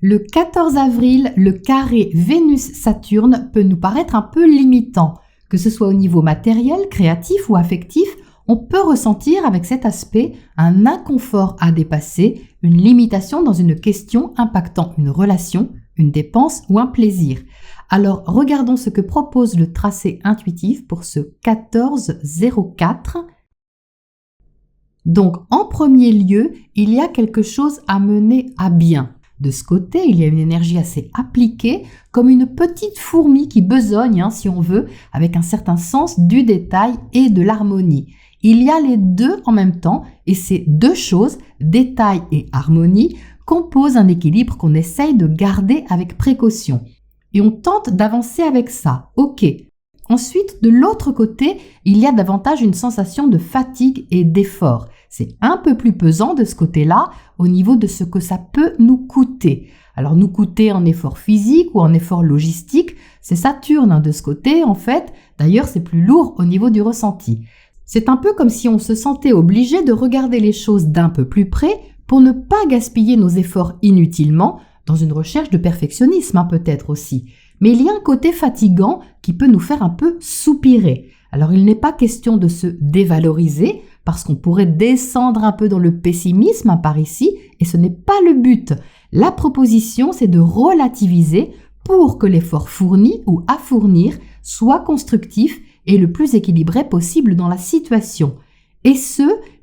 Le 14 avril, le carré Vénus-Saturne peut nous paraître un peu limitant. Que ce soit au niveau matériel, créatif ou affectif, on peut ressentir avec cet aspect un inconfort à dépasser, une limitation dans une question impactant une relation, une dépense ou un plaisir. Alors regardons ce que propose le tracé intuitif pour ce 14-04. Donc en premier lieu, il y a quelque chose à mener à bien. De ce côté, il y a une énergie assez appliquée, comme une petite fourmi qui besogne, si on veut, avec un certain sens du détail et de l'harmonie. Il y a les deux en même temps, et ces deux choses, détail et harmonie, composent un équilibre qu'on essaye de garder avec précaution. Et on tente d'avancer avec ça, ok. Ensuite, de l'autre côté, il y a davantage une sensation de fatigue et d'effort. C'est un peu plus pesant de ce côté-là au niveau de ce que ça peut nous coûter. Alors nous coûter en effort physique ou en effort logistique, c'est Saturne de ce côté en fait. D'ailleurs, c'est plus lourd au niveau du ressenti. C'est un peu comme si on se sentait obligé de regarder les choses d'un peu plus près pour ne pas gaspiller nos efforts inutilement dans une recherche de perfectionnisme peut-être aussi. Mais il y a un côté fatigant qui peut nous faire un peu soupirer. Alors il n'est pas question de se dévaloriser parce qu'on pourrait descendre un peu dans le pessimisme par ici et ce n'est pas le but. La proposition c'est de relativiser pour que l'effort fourni ou à fournir soit constructif et le plus équilibré possible dans la situation. Et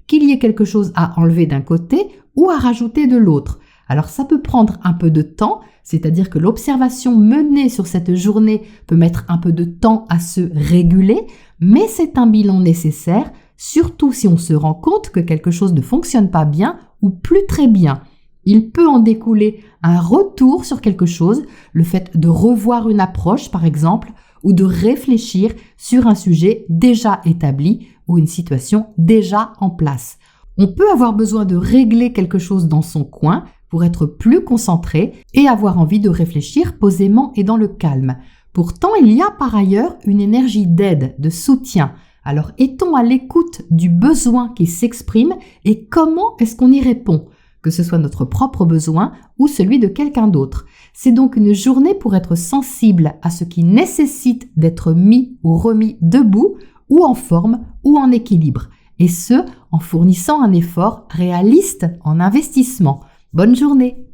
qu'il y ait quelque chose à enlever d'un côté ou à rajouter de l'autre. Alors ça peut prendre un peu de temps, c'est-à-dire que l'observation menée sur cette journée peut mettre un peu de temps à se réguler, mais c'est un bilan nécessaire, surtout si on se rend compte que quelque chose ne fonctionne pas bien ou plus très bien. Il peut en découler un retour sur quelque chose, le fait de revoir une approche par exemple, ou de réfléchir sur un sujet déjà établi ou une situation déjà en place. On peut avoir besoin de régler quelque chose dans son coin pour être plus concentré et avoir envie de réfléchir posément et dans le calme. Pourtant, il y a par ailleurs une énergie d'aide, de soutien. Alors, est-on à l'écoute du besoin qui s'exprime et comment est-ce qu'on y répond ? Que ce soit notre propre besoin ou celui de quelqu'un d'autre. C'est donc une journée pour être sensible à ce qui nécessite d'être mis ou remis debout ou en forme ou en équilibre. Et ce, en fournissant un effort réaliste en investissement. Bonne journée!